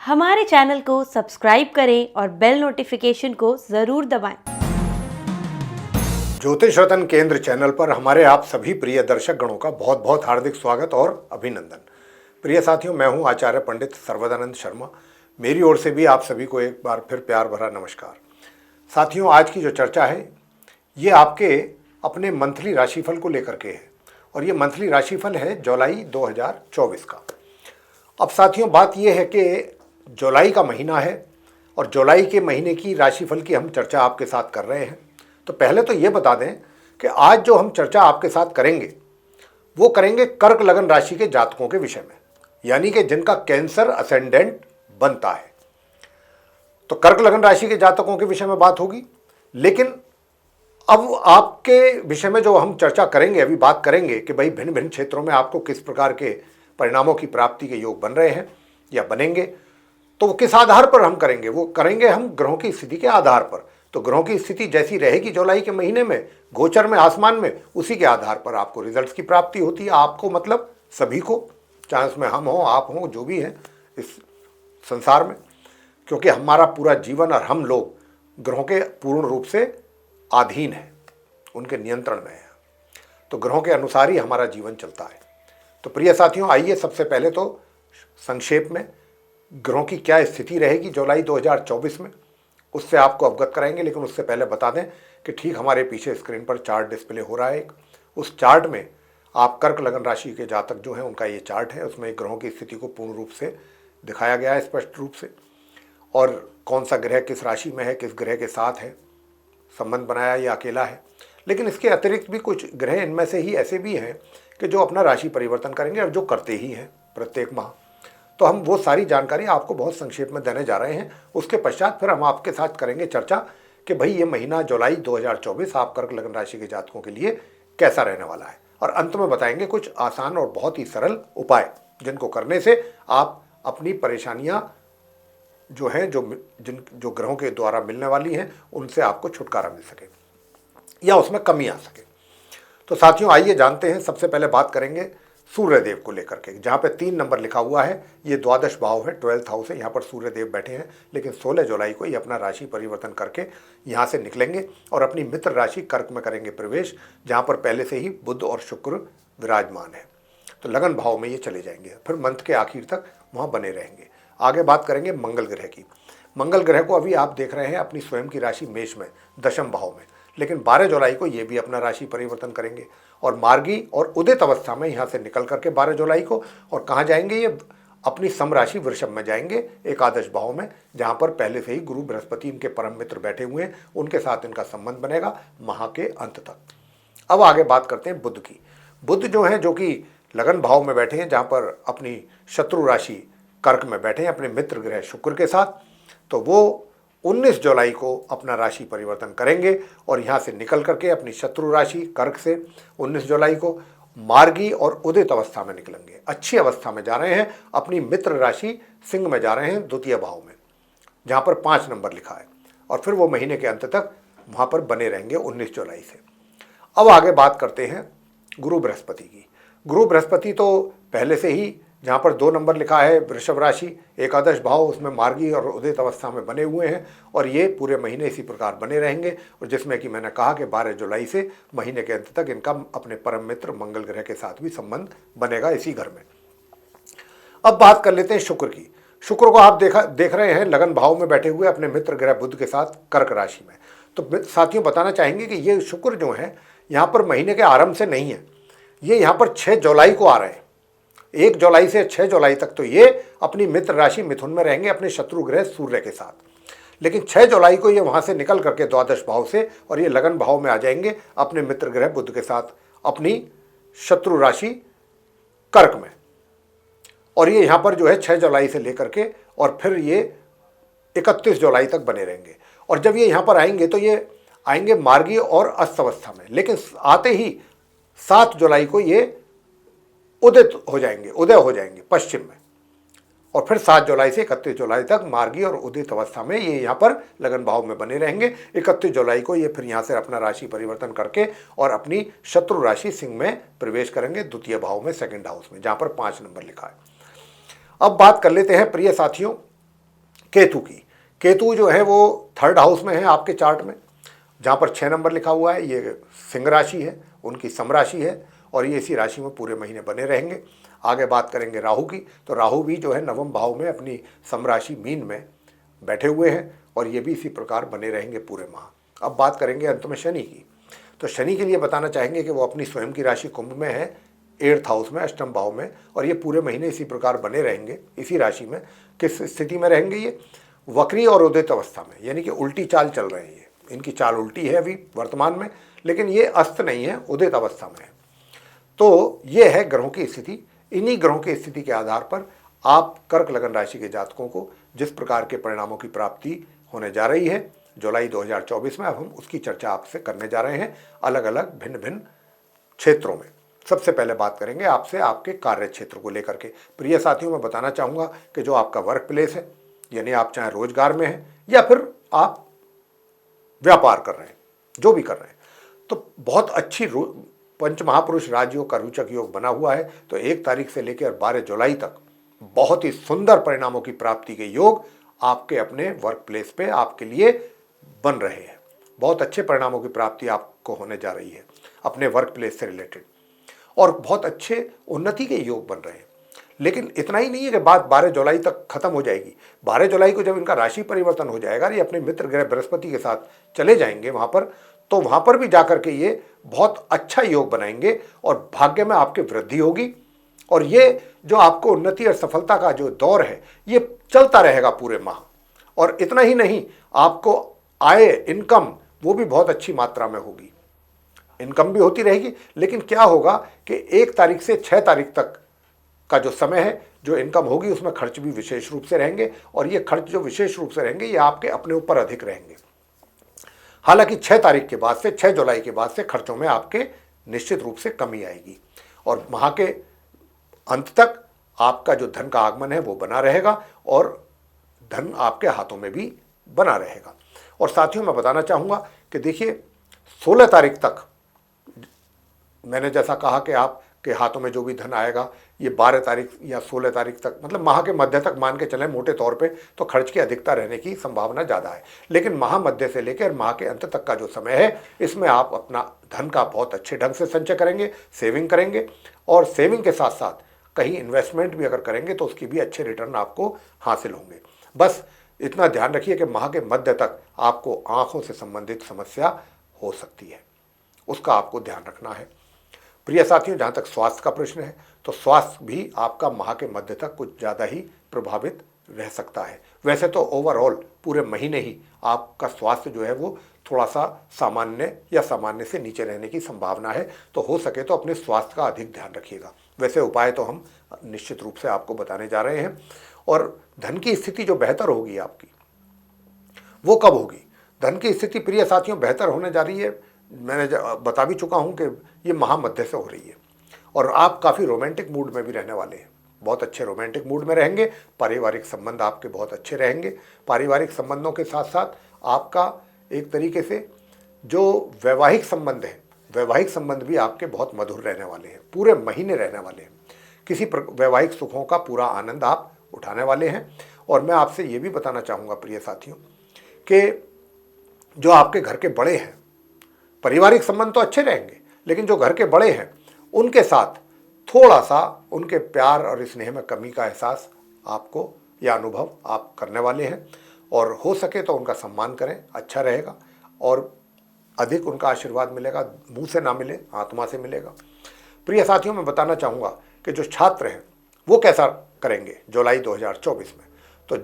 हमारे चैनल को सब्सक्राइब करें और बेल नोटिफिकेशन को ज़रूर दबाएं। ज्योतिष रतन केंद्र चैनल पर हमारे आप सभी प्रिय दर्शक गणों का बहुत बहुत हार्दिक स्वागत और अभिनंदन। प्रिय साथियों, मैं हूं आचार्य पंडित सर्वदानंद शर्मा। मेरी ओर से भी आप सभी को एक बार फिर प्यार भरा नमस्कार। साथियों, आज की जो चर्चा है ये आपके अपने मंथली राशिफल को लेकर के है और ये मंथली राशिफल है जुलाई 2024 का। अब साथियों, बात यह है कि जुलाई का महीना है और जुलाई के महीने की राशिफल की हम चर्चा आपके साथ कर रहे हैं। तो पहले तो ये बता दें कि आज जो हम चर्चा आपके साथ करेंगे वो करेंगे कर्क लगन राशि के जातकों के विषय में, यानी कि जिनका कैंसर असेंडेंट बनता है। तो कर्क लगन राशि के जातकों के विषय में बात होगी। लेकिन अब आपके विषय में जो हम चर्चा करेंगे, अभी बात करेंगे कि भाई भिन्न भिन्न क्षेत्रों में आपको किस प्रकार के परिणामों की प्राप्ति के योग बन रहे हैं या बनेंगे, तो वो किस आधार पर हम करेंगे? वो करेंगे हम ग्रहों की स्थिति के आधार पर। तो ग्रहों की स्थिति जैसी रहेगी जुलाई के महीने में गोचर में आसमान में, उसी के आधार पर आपको रिजल्ट्स की प्राप्ति होती है। आपको मतलब सभी को, चाहे उसमें हम हों, आप हों, जो भी हैं इस संसार में, क्योंकि हमारा पूरा जीवन और हम लोग ग्रहों के पूर्ण रूप से अधीन है, उनके नियंत्रण में है। तो ग्रहों के अनुसार ही हमारा जीवन चलता है। तो प्रिय साथियों, आइए सबसे पहले तो संक्षेप में ग्रहों की क्या स्थिति रहेगी जुलाई 2024 में, उससे आपको अवगत कराएंगे। लेकिन उससे पहले बता दें कि ठीक हमारे पीछे स्क्रीन पर चार्ट डिस्प्ले हो रहा है एक, उस चार्ट में आप कर्क लगन राशि के जातक जो हैं उनका ये चार्ट है। उसमें ग्रहों की स्थिति को पूर्ण रूप से दिखाया गया है, स्पष्ट रूप से, और कौन सा ग्रह किस राशि में है, किस ग्रह के साथ है, संबंध बनाया या अकेला है। लेकिन इसके अतिरिक्त भी कुछ ग्रह इनमें से ही ऐसे भी हैं कि जो अपना राशि परिवर्तन करेंगे और जो करते ही हैं प्रत्येक माह। तो हम वो सारी जानकारी आपको बहुत संक्षेप में देने जा रहे हैं। उसके पश्चात फिर हम आपके साथ करेंगे चर्चा कि भाई ये महीना जुलाई 2024 आप कर्क लगन राशि के जातकों के लिए कैसा रहने वाला है, और अंत में बताएंगे कुछ आसान और बहुत ही सरल उपाय जिनको करने से आप अपनी परेशानियां जो हैं, जो ग्रहों के द्वारा मिलने वाली हैं, उनसे आपको छुटकारा मिल सके या उसमें कमी आ सके। तो साथियों, आइए जानते हैं। सबसे पहले बात करेंगे सूर्य देव को लेकर के। जहाँ पे 3 नंबर लिखा हुआ है, ये द्वादश भाव है, 12th हाउस है। यहाँ पर सूर्य देव बैठे हैं। लेकिन 16 जुलाई को ये अपना राशि परिवर्तन करके यहाँ से निकलेंगे और अपनी मित्र राशि कर्क में करेंगे प्रवेश, जहाँ पर पहले से ही बुध और शुक्र विराजमान है। तो लगन भाव में ये चले जाएंगे, फिर मंथ के आखिर तक वहाँ बने रहेंगे। आगे बात करेंगे मंगल ग्रह की। मंगल ग्रह को अभी आप देख रहे हैं अपनी स्वयं की राशि मेष में, दशम भाव में। लेकिन 12 जुलाई को ये भी अपना राशि परिवर्तन करेंगे और मार्गी और उदित अवस्था में यहाँ से निकल करके 12 जुलाई को, और कहाँ जाएंगे? ये अपनी सम राशि वृषभ में जाएंगे, एकादश भाव में, जहाँ पर पहले से ही गुरु बृहस्पति इनके परम मित्र बैठे हुए हैं। उनके साथ इनका संबंध बनेगा माह के अंत तक। अब आगे बात करते हैं बुध की। बुध जो है, जो कि लगन भाव में बैठे हैं, जहाँ पर अपनी शत्रु राशि कर्क में बैठे हैं अपने मित्र ग्रह शुक्र के साथ। तो वो 19 जुलाई को अपना राशि परिवर्तन करेंगे और यहाँ से निकल करके अपनी शत्रु राशि कर्क से 19 जुलाई को मार्गी और उदित अवस्था में निकलेंगे। अच्छी अवस्था में जा रहे हैं, अपनी मित्र राशि सिंह में जा रहे हैं, द्वितीय भाव में, जहाँ पर 5 नंबर लिखा है। और फिर वो महीने के अंत तक वहाँ पर बने रहेंगे 19 जुलाई से। अब आगे बात करते हैं गुरु बृहस्पति की। गुरु बृहस्पति तो पहले से ही, जहाँ पर 2 नंबर लिखा है, वृषभ राशि, एकादश भाव, उसमें मार्गी और उदित अवस्था में बने हुए हैं और ये पूरे महीने इसी प्रकार बने रहेंगे। और जिसमें कि मैंने कहा कि 12 जुलाई से महीने के अंत तक इनका अपने परम मित्र मंगल ग्रह के साथ भी संबंध बनेगा इसी घर में। अब बात कर लेते हैं शुक्र की। शुक्र को आप देख रहे हैं लगन भाव में बैठे हुए अपने मित्र ग्रह बुध के साथ कर्क राशि में। तो साथियों, बताना चाहेंगे कि ये शुक्र जो है यहाँ पर महीने के आरंभ से नहीं है, ये यहाँ पर 6 जुलाई को आ रहे हैं। 1 जुलाई से 6 जुलाई तक तो ये अपनी मित्र राशि मिथुन में रहेंगे अपने शत्रु ग्रह सूर्य के साथ। लेकिन 6 जुलाई को ये वहाँ से निकल करके द्वादश भाव से और ये लगन भाव में आ जाएंगे अपने मित्र ग्रह बुध के साथ अपनी शत्रु राशि कर्क में। और ये यहाँ पर जो है 6 जुलाई से लेकर के और फिर ये 31 जुलाई तक बने रहेंगे। और जब ये यहाँ पर आएंगे तो ये आएंगे मार्गी और अस्त अवस्था में। लेकिन आते ही 7 जुलाई को ये उदय हो जाएंगे पश्चिम में, और फिर 7 जुलाई से 31 जुलाई तक मार्गी और उदित अवस्था में ये यहाँ पर लगन भाव में बने रहेंगे। 31 जुलाई को ये फिर यहाँ से अपना राशि परिवर्तन करके और अपनी शत्रु राशि सिंह में प्रवेश करेंगे, द्वितीय भाव में, सेकंड हाउस में, जहाँ पर 5 नंबर लिखा है। अब बात कर लेते हैं प्रिय साथियों केतु की। केतु जो है वो 3rd हाउस में है आपके चार्ट में, जहाँ पर 6 नंबर लिखा हुआ है। ये सिंह राशि है, उनकी सम राशि है और ये इसी राशि में पूरे महीने बने रहेंगे। आगे बात करेंगे राहु की, तो राहु भी जो है 9वें भाव में अपनी सम राशि मीन में बैठे हुए हैं और ये भी इसी प्रकार बने रहेंगे पूरे माह। अब बात करेंगे अंत में शनि की, तो शनि के लिए बताना चाहेंगे कि वो अपनी स्वयं की राशि कुंभ में है, 8th हाउस में, अष्टम भाव में, और ये पूरे महीने इसी प्रकार बने रहेंगे इसी राशि में। किस स्थिति में रहेंगे? ये वक्री और उदित अवस्था में, यानी कि उल्टी चाल चल रहे हैं। ये इनकी चाल उल्टी है अभी वर्तमान में, लेकिन ये अस्त नहीं है, उदित अवस्था में है। तो ये है ग्रहों की स्थिति। इन्हीं ग्रहों की स्थिति के आधार पर आप कर्क लगन राशि के जातकों को जिस प्रकार के परिणामों की प्राप्ति होने जा रही है जुलाई 2024 में, अब हम उसकी चर्चा आपसे करने जा रहे हैं अलग अलग भिन्न भिन्न क्षेत्रों में। सबसे पहले बात करेंगे आपसे आपके कार्य क्षेत्र को लेकर के। प्रिय साथियों, मैं बताना चाहूँगा कि जो आपका वर्क प्लेस है, यानी आप चाहे रोजगार में हैं या फिर आप व्यापार कर रहे हैं, जो भी कर रहे हैं, तो बहुत अच्छी पंच महापुरुष राजयोग का रोचक योग बना हुआ है। तो 1 तारीख से लेकर 12 जुलाई तक बहुत ही सुंदर परिणामों की प्राप्ति के योग आपके अपने वर्क प्लेस पे आपके लिए बन रहे हैं। बहुत अच्छे परिणामों की प्राप्ति आपको होने जा रही है अपने वर्क प्लेस से रिलेटेड, और बहुत अच्छे उन्नति के योग बन रहे हैं। लेकिन इतना ही नहीं है कि बात 12 जुलाई तक खत्म हो जाएगी। 12 जुलाई को जब इनका राशि परिवर्तन हो जाएगा, ये अपने मित्र ग्रह बृहस्पति के साथ चले जाएंगे वहाँ पर, तो वहाँ पर भी जाकर के ये बहुत अच्छा योग बनाएंगे और भाग्य में आपके वृद्धि होगी। और ये जो आपको उन्नति और सफलता का जो दौर है ये चलता रहेगा पूरे माह। और इतना ही नहीं, आपको आय, इनकम, वो भी बहुत अच्छी मात्रा में होगी। इनकम भी होती रहेगी, लेकिन क्या होगा कि 1 तारीख से 6 तारीख तक का जो समय है, जो इनकम होगी उसमें खर्च भी विशेष रूप से रहेंगे, और ये खर्च जो विशेष रूप से रहेंगे ये आपके अपने ऊपर अधिक रहेंगे। हालांकि 6 तारीख के बाद से, 6 जुलाई के बाद से खर्चों में आपके निश्चित रूप से कमी आएगी और माह के अंत तक आपका जो धन का आगमन है वो बना रहेगा और धन आपके हाथों में भी बना रहेगा। और साथियों, मैं बताना चाहूँगा कि देखिए 16 तारीख तक मैंने जैसा कहा कि आपके हाथों में जो भी धन आएगा ये 12 तारीख या 16 तारीख तक, मतलब माह के मध्य तक मान के चलें मोटे तौर पे, तो खर्च की अधिकता रहने की संभावना ज़्यादा है। लेकिन माह मध्य से लेकर माह के अंत तक का जो समय है, इसमें आप अपना धन का बहुत अच्छे ढंग से संचय करेंगे, सेविंग करेंगे, और सेविंग के साथ साथ कहीं इन्वेस्टमेंट भी अगर करेंगे तो उसकी भी अच्छे रिटर्न आपको हासिल होंगे। बस इतना ध्यान रखिए कि माह के मध्य तक आपको आँखों से संबंधित समस्या हो सकती है, उसका आपको ध्यान रखना है। प्रिय साथियों, जहाँ तक स्वास्थ्य का प्रश्न है, तो स्वास्थ्य भी आपका माह के मध्य तक कुछ ज़्यादा ही प्रभावित रह सकता है। वैसे तो ओवरऑल पूरे महीने ही आपका स्वास्थ्य जो है वो थोड़ा सा सामान्य या सामान्य से नीचे रहने की संभावना है, तो हो सके तो अपने स्वास्थ्य का अधिक ध्यान रखिएगा। वैसे उपाय तो हम निश्चित रूप से आपको बताने जा रहे हैं। और धन की स्थिति जो बेहतर होगी आपकी, वो कब होगी? धन की स्थिति प्रिय साथियों बेहतर होने जा रही है, मैंने बता भी चुका हूँ कि ये माह मध्य से हो रही है, और आप काफ़ी रोमांटिक मूड में भी रहने वाले हैं, बहुत अच्छे रोमांटिक मूड में रहेंगे। पारिवारिक संबंध आपके बहुत अच्छे रहेंगे। पारिवारिक संबंधों के साथ साथ आपका एक तरीके से जो वैवाहिक संबंध है, वैवाहिक संबंध भी आपके बहुत मधुर रहने वाले हैं, पूरे महीने रहने वाले हैं। किसी वैवाहिक सुखों का पूरा आनंद आप उठाने वाले हैं। और मैं आपसे ये भी बताना चाहूँगा प्रिय साथियों कि जो आपके घर के बड़े हैं, पारिवारिक संबंध तो अच्छे रहेंगे, लेकिन जो घर के बड़े हैं उनके साथ थोड़ा सा उनके प्यार और स्नेह में कमी का एहसास आपको या अनुभव आप करने वाले हैं। और हो सके तो उनका सम्मान करें, अच्छा रहेगा, और अधिक उनका आशीर्वाद मिलेगा, मुंह से ना मिले, आत्मा से मिलेगा। प्रिय साथियों, मैं बताना चाहूँगा कि जो छात्र हैं वो कैसा करेंगे जुलाई 2024 में। तो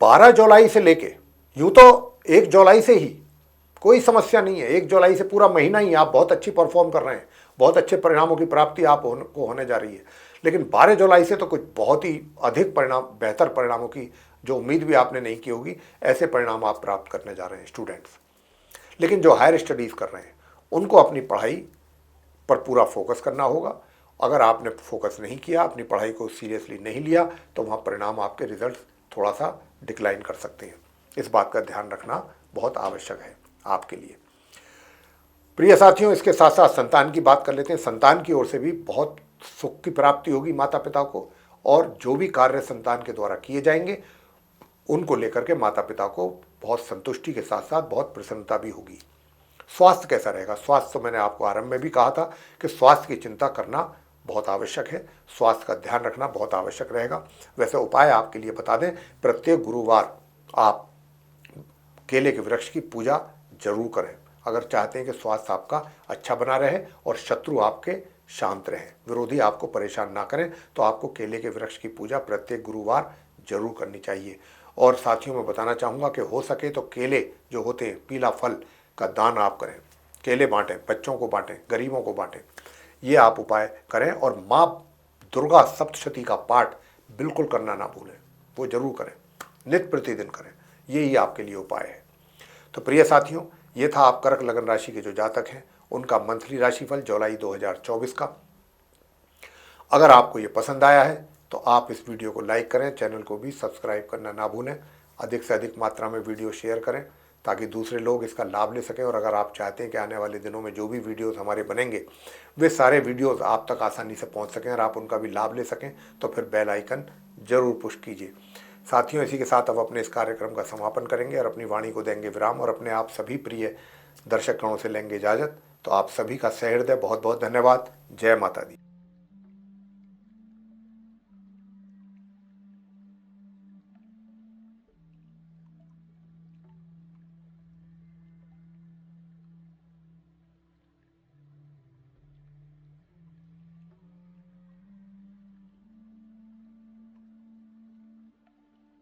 12 जुलाई से लेके, यूँ तो 1 जुलाई से ही कोई समस्या नहीं है, 1 जुलाई से पूरा महीना ही आप बहुत अच्छी परफॉर्म कर रहे हैं, बहुत अच्छे परिणामों की प्राप्ति आपको होने जा रही है। लेकिन 12 जुलाई से तो कुछ बहुत ही अधिक परिणाम, बेहतर परिणामों की जो उम्मीद भी आपने नहीं की होगी, ऐसे परिणाम आप प्राप्त करने जा रहे हैं स्टूडेंट्स। लेकिन जो हायर स्टडीज़ कर रहे हैं उनको अपनी पढ़ाई पर पूरा फोकस करना होगा। अगर आपने फोकस नहीं किया, अपनी पढ़ाई को सीरियसली नहीं लिया, तो वहाँ परिणाम, आपके रिजल्ट थोड़ा सा डिक्लाइन कर सकते हैं। इस बात का ध्यान रखना बहुत आवश्यक है आपके लिए। प्रिय साथियों, इसके साथ साथ संतान की बात कर लेते हैं। संतान की ओर से भी बहुत सुख की प्राप्ति होगी माता पिता को, और जो भी कार्य संतान के द्वारा किए जाएंगे उनको लेकर के माता पिता को बहुत संतुष्टि के साथ साथ बहुत प्रसन्नता भी होगी। स्वास्थ्य कैसा रहेगा? स्वास्थ्य तो मैंने आपको आरंभ में भी कहा था कि स्वास्थ्य की चिंता करना बहुत आवश्यक है, स्वास्थ्य का ध्यान रखना बहुत आवश्यक रहेगा। वैसे उपाय आपके लिए बता दें, प्रत्येक गुरुवार आप केले के वृक्ष की पूजा जरूर करें। अगर चाहते हैं कि स्वास्थ्य आपका अच्छा बना रहे और शत्रु आपके शांत रहें, विरोधी आपको परेशान ना करें, तो आपको केले के वृक्ष की पूजा प्रत्येक गुरुवार जरूर करनी चाहिए। और साथियों मैं बताना चाहूँगा कि हो सके तो केले जो होते हैं, पीला फल का दान आप करें, केले बांटें, बच्चों को बांटें, गरीबों को बांटें, ये आप उपाय करें। और माँ दुर्गा सप्तशती का पाठ बिल्कुल करना ना भूलें, वो जरूर करें, नित्य प्रतिदिन करें, यही आपके लिए उपाय है। तो प्रिय साथियों, ये था आप कर्क लगन राशि के जो जातक हैं उनका मंथली राशिफल जुलाई 2024 का। अगर आपको ये पसंद आया है तो आप इस वीडियो को लाइक करें, चैनल को भी सब्सक्राइब करना ना भूलें, अधिक से अधिक मात्रा में वीडियो शेयर करें ताकि दूसरे लोग इसका लाभ ले सकें। और अगर आप चाहते हैं कि आने वाले दिनों में जो भी वीडियोस हमारे बनेंगे वे सारे वीडियोस आप तक आसानी से पहुंच सकें और आप उनका भी लाभ ले सकें, तो फिर बेल आइकन जरूर पुश कीजिए। साथियों, इसी के साथ अब अपने इस कार्यक्रम का समापन करेंगे और अपनी वाणी को देंगे विराम और अपने आप सभी प्रिय दर्शक गणों से लेंगे इजाज़त। तो आप सभी का सहृदय बहुत बहुत धन्यवाद। जय माता दी।